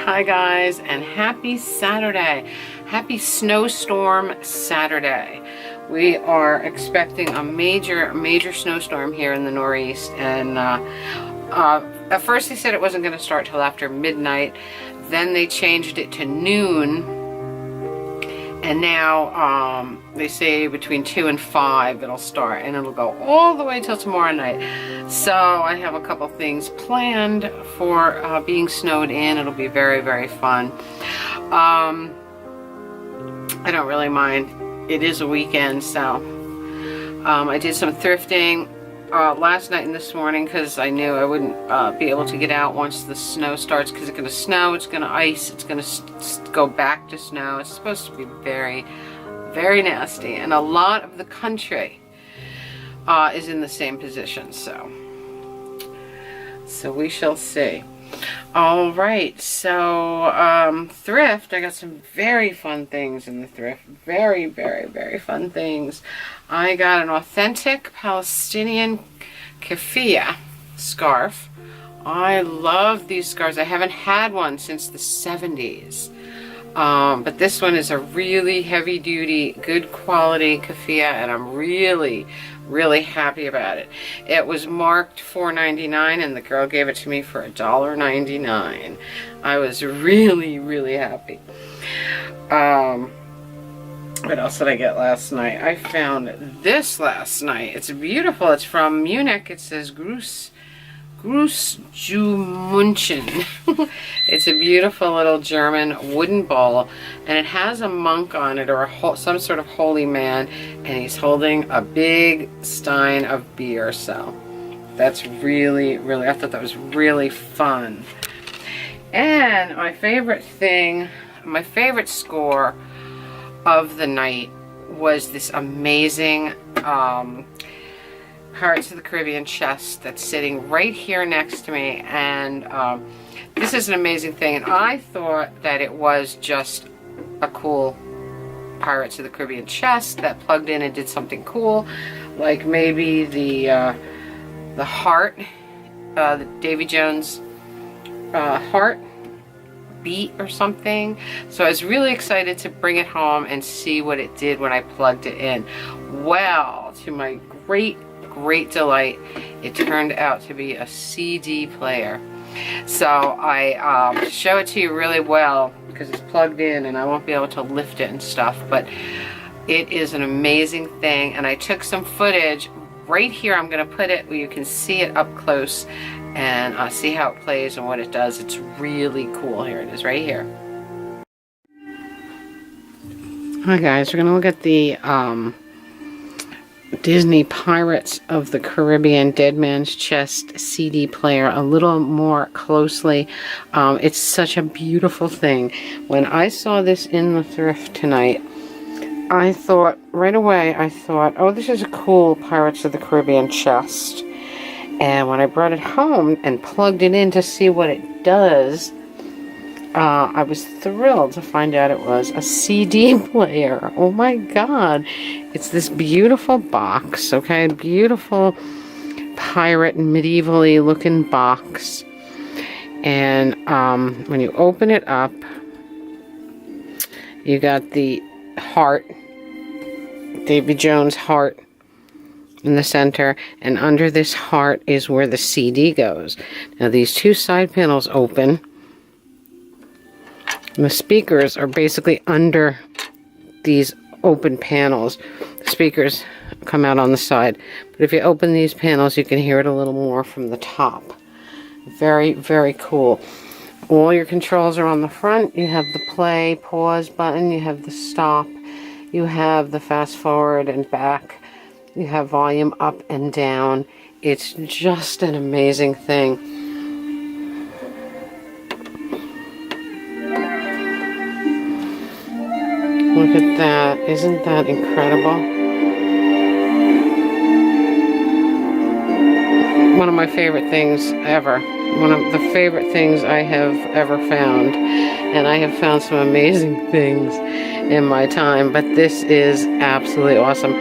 Hi guys, and happy Saturday. Happy snowstorm Saturday. We are expecting a major snowstorm here in the Northeast, and at first they said it wasn't going to start till after midnight. Then they changed it to noon, and now they say between 2 and 5 it'll start, and it'll go all the way till tomorrow night. So I have a couple things planned for being snowed in. It'll be very fun. I don't really mind. It is a weekend, so I did some thrifting last night and this morning because I knew I wouldn't be able to get out once the snow starts, because it's going to snow, it's going to ice, it's going to go back to snow. It's supposed to be very nasty, and a lot of the country is in the same position, so we shall see. All right, so thrift. I got some very fun things in the thrift. Very fun things. I got an authentic Palestinian keffiyeh scarf. I love these scarves. I haven't had one since the 70s. But this one is a really heavy duty, good quality keffiyeh, and I'm really happy about it. It was marked $4.99 and the girl gave it to me for $1.99. I was really happy. What else did I get last night? I found this last night. It's beautiful. It's from Munich. It says Großjumunchen. It's a beautiful little German wooden bowl, and it has a monk on it, or some sort of holy man, and he's holding a big stein of beer. So that's really, I thought that was really fun. And my favorite thing, my favorite score of the night was this amazing Pirates of the Caribbean chest that's sitting right here next to me, and this is an amazing thing, and I thought that it was just a cool Pirates of the Caribbean chest that plugged in and did something cool, like maybe the heart, the Davy Jones heart beat or something. So I was really excited to bring it home and see what it did when I plugged it in. Well, to my great delight, it turned out to be a CD player. So I show it to you really well because it's plugged in and I won't be able to lift it and stuff, but it is an amazing thing, and I took some footage right here. I'm going to put it where you can see it up close and see how it plays and what it does. It's really cool. Here it is right here. Hi guys, we're going to look at the Disney Pirates of the Caribbean Dead Man's Chest CD player a little more closely. It's such a beautiful thing. When I saw this in the thrift tonight, I thought right away, oh, this is a cool Pirates of the Caribbean chest. And when I brought it home and plugged it in to see what it does, I was thrilled to find out it was a CD player. Oh my God. It's this beautiful box, okay? Beautiful pirate, medievally looking box. And when you open it up, you got the heart, Davy Jones heart in the center, and under this heart is where the CD goes. Now these two side panels open. And the speakers are basically under these open panels. The speakers come out on the side. But if you open these panels, you can hear it a little more from the top. Very cool. All your controls are on the front. You have the play, pause button. You have the stop. You have the fast forward and back. You have volume up and down. It's just an amazing thing. Look at that. Isn't that incredible? One of my favorite things ever. One of the favorite things I have ever found. And I have found some amazing things in my time, but this is absolutely awesome.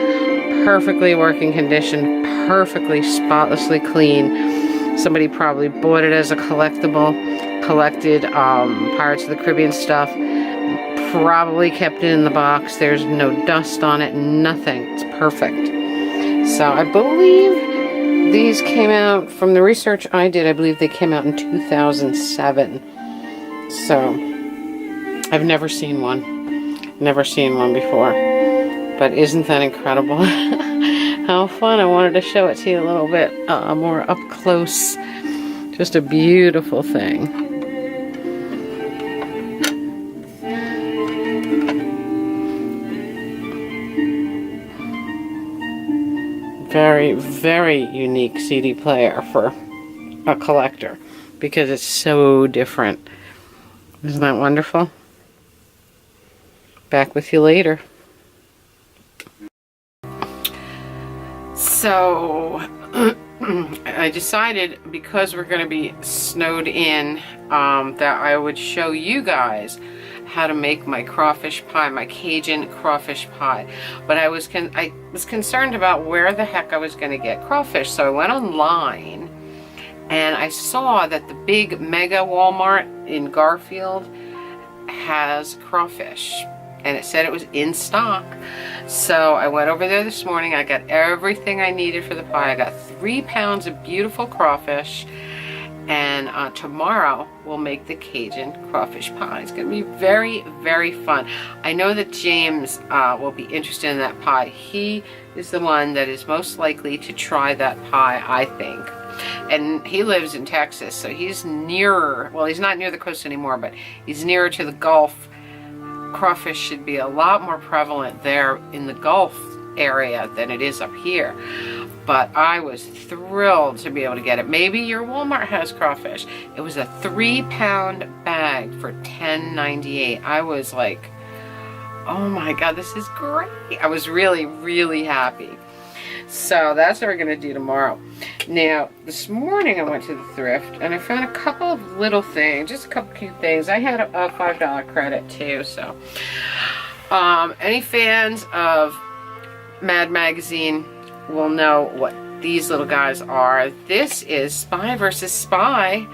Perfectly working condition, perfectly spotlessly clean. Somebody probably bought it as a collectible, collected Pirates of the Caribbean stuff. Probably kept it in the box. There's no dust on it, nothing. It's perfect. So I believe these came out, from the research I did, I believe they came out in 2007. So I've never seen one. Never seen one before. But isn't that incredible? How fun. I wanted to show it to you a little bit more up close. Just a beautiful thing. Very, very unique CD player for a collector because it's so different. Isn't that wonderful? Back with you later. So I decided, because we're going to be snowed in, that I would show you guys how to make my crawfish pie, my Cajun crawfish pie. But I was concerned about where the heck I was going to get crawfish, so I went online and I saw that the big mega Walmart in Garfield has crawfish, and it said it was in stock. So I went over there this morning. I got everything I needed for the pie. I got 3 pounds of beautiful crawfish. And tomorrow we'll make the Cajun crawfish pie. It's going to be very, very fun. I know that James will be interested in that pie. He is the one that is most likely to try that pie, I think. And he lives in Texas, so he's nearer. Well, he's not near the coast anymore, but he's nearer to the Gulf. Crawfish should be a lot more prevalent there in the Gulf area than it is up here. But I was thrilled to be able to get it. Maybe your Walmart has crawfish. It was a 3-pound bag for $10.98. I was like, oh my God, this is great. I was really, really happy. So that's what we're going to do tomorrow. Now, this morning I went to the thrift and I found a couple of little things, just a couple cute things. I had a $5 credit too, so. Any fans of Mad Magazine will know what these little guys are. This is Spy versus Spy,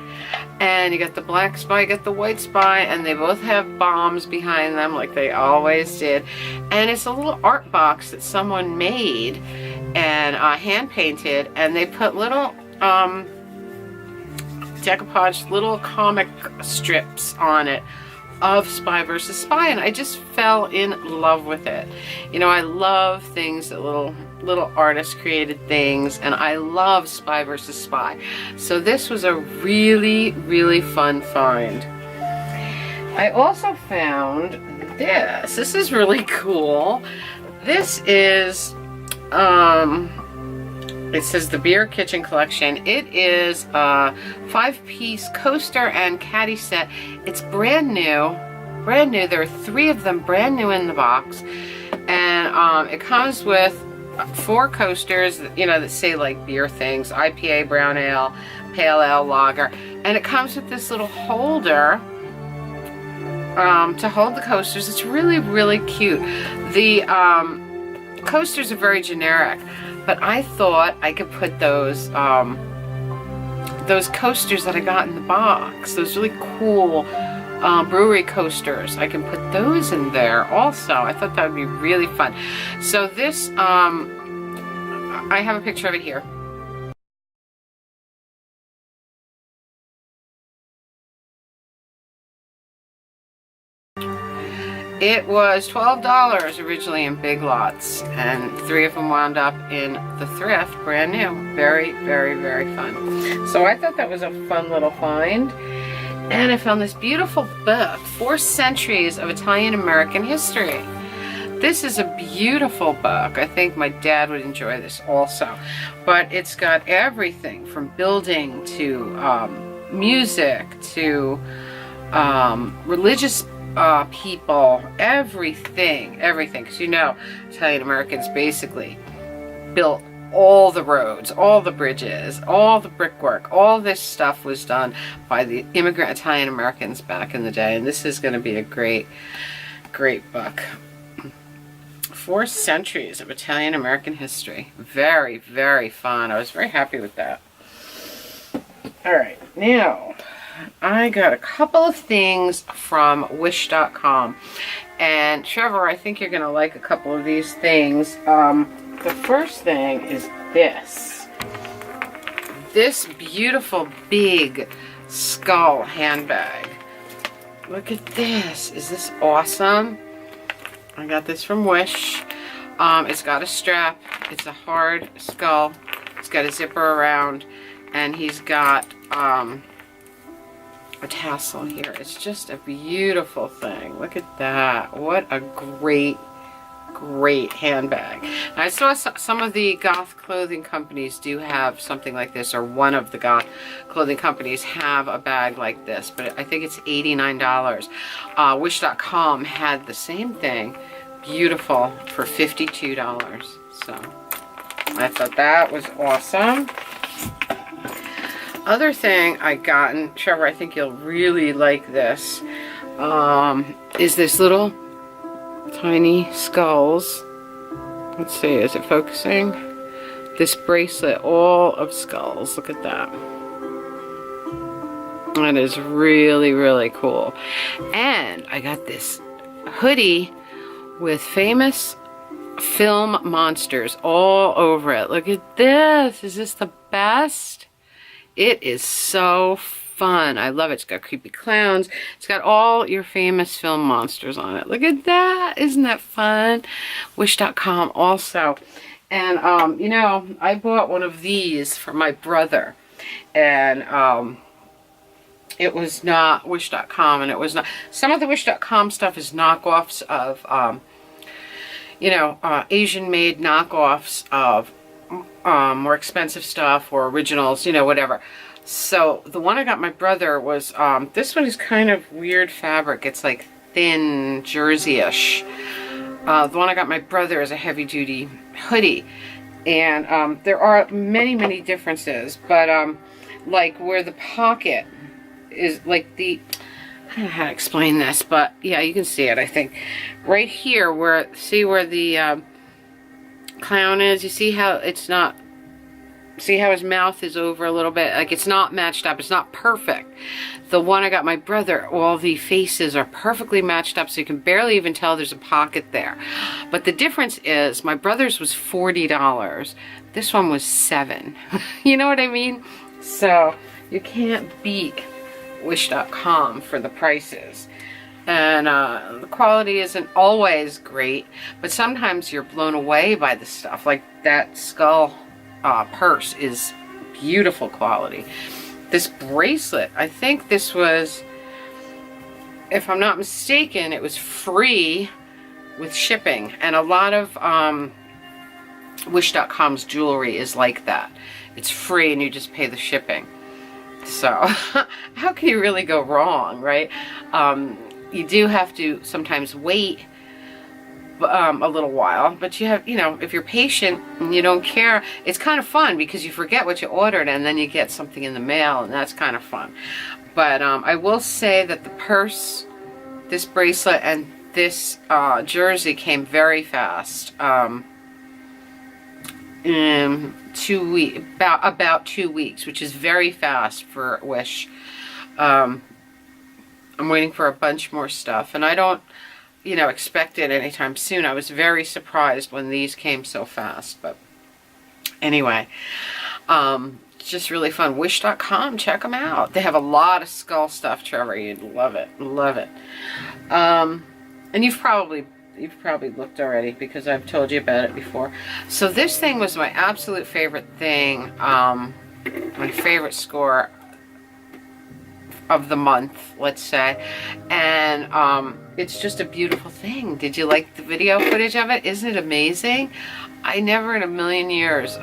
and you got the black spy, you got the white spy, and they both have bombs behind them like they always did. And it's a little art box that someone made and hand painted, and they put little decoupage, little comic strips on it of Spy versus Spy, and I just fell in love with it. You know, I love things that little artists created things, and I love Spy versus Spy. So this was a really, really fun find. I also found this. This is really cool. This is it says the Beer Kitchen Collection. It is a 5-piece coaster and caddy set. It's brand new. Brand new. There are 3 of them brand new in the box. And it comes with 4 coasters, you know, that say like beer things. IPA, brown ale, pale ale, lager. And it comes with this little holder to hold the coasters. It's really, really cute. The coasters are very generic, but I thought I could put those coasters that I got in the box, those really cool brewery coasters, I can put those in there also. I thought that would be really fun. So this, I have a picture of it here. It was $12 originally in Big Lots, and 3 of them wound up in the thrift, brand new. Very, very, very fun. So I thought that was a fun little find. And I found this beautiful book, 4 Centuries of Italian-American History. This is a beautiful book. I think my dad would enjoy this also. But it's got everything from building to music to religious people, everything, because you know, Italian Americans basically built all the roads, all the bridges, all the brickwork, all this stuff was done by the immigrant Italian Americans back in the day, and this is going to be a great, great book. 4 Centuries of Italian American History. Very, very fun. I was very happy with that. Alright, now I got a couple of things from Wish.com. And Trevor, I think you're going to like a couple of these things. The first thing is this. This beautiful big skull handbag. Look at this. Is this awesome? I got this from Wish. It's got a strap. It's a hard skull. It's got a zipper around. And he's got a tassel here. It's just a beautiful thing. Look at that. What a great handbag. And I saw some of the goth clothing companies do have something like this, or one of the goth clothing companies have a bag like this, but I think it's $89. Wish.com had the same thing, beautiful, for $52. So I thought that was awesome. Other thing I got, and Trevor, I think you'll really like this, is this little tiny skulls. Let's see, is it focusing? This bracelet, all of skulls. Look at that. That is really cool. And I got this hoodie with famous film monsters all over it. Look at this. Is this the best? It is so fun. I love it. It's got creepy clowns. It's got all your famous film monsters on it. Look at that. Isn't that fun? Wish.com also. And, you know, I bought one of these for my brother. And it was not Wish.com, and it was not... Some of the Wish.com stuff is knockoffs of, you know, Asian-made knockoffs of more expensive stuff or originals, you know, whatever. So the one I got my brother was, this one is kind of weird fabric. It's like thin jersey-ish. The one I got my brother is a heavy-duty hoodie. And there are many differences. But like where the pocket is like the... I don't know how to explain this, but yeah, you can see it, I think. Right here, where, see where the clown is? You see how it's not... See how his mouth is over a little bit? Like, it's not matched up. It's not perfect. The one I got my brother, all the faces are perfectly matched up, so you can barely even tell there's a pocket there. But the difference is, my brother's was $40. This one was $7. You know what I mean? So, you can't beat Wish.com for the prices. And the quality isn't always great, but sometimes you're blown away by the stuff. Like that skull purse is beautiful quality. This bracelet, I think this was, if I'm not mistaken, it was free with shipping. And a lot of Wish.com's jewelry is like that. It's free and you just pay the shipping. So how can you really go wrong, right? You do have to sometimes wait a little while, but you have, you know, if you're patient and you don't care, it's kind of fun because you forget what you ordered and then you get something in the mail, and that's kind of fun. But I will say that the purse, this bracelet, and this jersey came very fast. In 2 weeks, about 2 weeks, which is very fast for Wish. I'm waiting for a bunch more stuff, and I don't, you know, expect it anytime soon. I was very surprised when these came so fast, but anyway, it's just really fun. Wish.com, check them out. They have a lot of skull stuff, Trevor. You'd love it, love it. And you've probably looked already because I've told you about it before. So this thing was my absolute favorite thing, my favorite score of the month, let's say. And it's just a beautiful thing. Did you like the video footage of it? Isn't it amazing? I never in a million years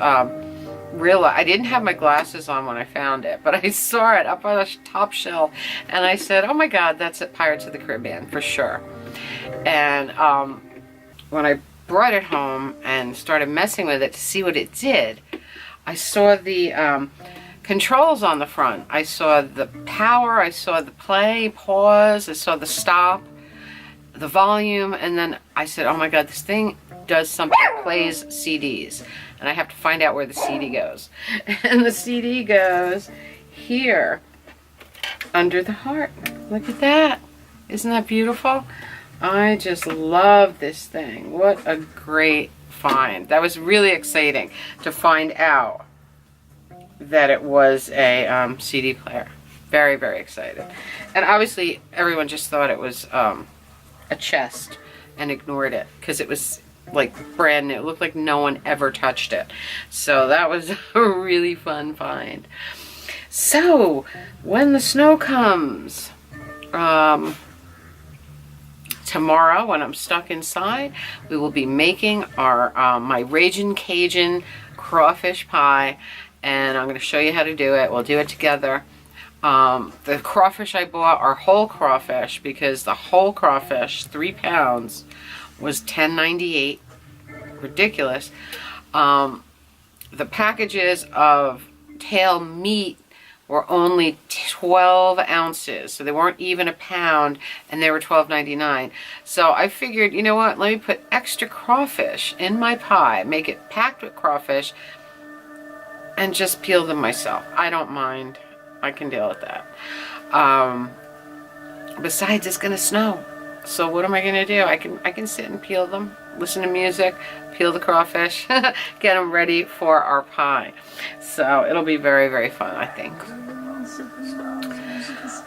realized, I didn't have my glasses on when I found it, but I saw it up on the top shelf and I said, oh my God, that's at Pirates of the Caribbean for sure. And when I brought it home and started messing with it to see what it did, I saw the controls on the front. I saw the power, I saw the play, pause, I saw the stop, the volume, and then I said, oh my God, this thing does something, plays CDs. And I have to find out where the CD goes. And the CD goes here. under the heart. Look at that. Isn't that beautiful? I just love this thing. What a great find. That was really exciting to find out that it was a CD player. Very, very excited. And obviously everyone just thought it was a chest and ignored it because it was like brand new. It looked like no one ever touched it. So that was a really fun find. So when the snow comes, tomorrow when I'm stuck inside, we will be making our my Ragin' Cajun crawfish pie, and I'm going to show you how to do it. We'll do it together. The crawfish I bought are whole crawfish because the whole crawfish, 3 pounds, was $10.98. Ridiculous. The packages of tail meat were only 12 ounces, so they weren't even a pound, and they were $12.99. So I figured, you know what, let me put extra crawfish in my pie, make it packed with crawfish, and just peel them myself. I don't mind. I can deal with that. Besides, it's gonna snow. So what am I gonna do? I can sit and peel them, listen to music, peel the crawfish, get them ready for our pie. So it'll be very, very fun, I think.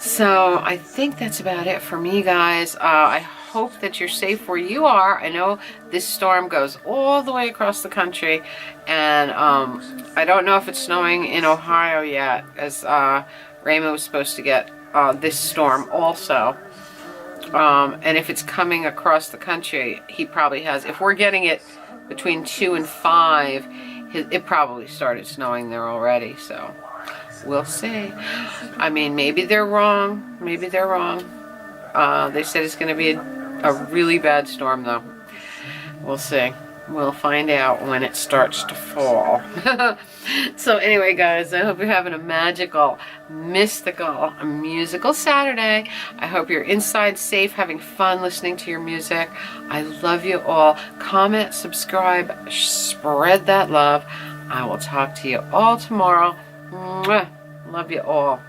So I think that's about it for me, guys. I hope that you're safe where you are. I know this storm goes all the way across the country, and I don't know if it's snowing in Ohio yet, as Raymond was supposed to get this storm also. And if it's coming across the country, he probably has. If we're getting it between 2 and 5, it probably started snowing there already, so we'll see. I mean, maybe they're wrong. Maybe they're wrong. They said it's going to be a really bad storm, though. We'll see. We'll find out when it starts to fall. So anyway, guys, I hope you're having a magical, mystical, musical Saturday. I hope you're inside safe, having fun listening to your music. I love you all. Comment, subscribe, spread that love. I will talk to you all tomorrow. Mwah. Love you all.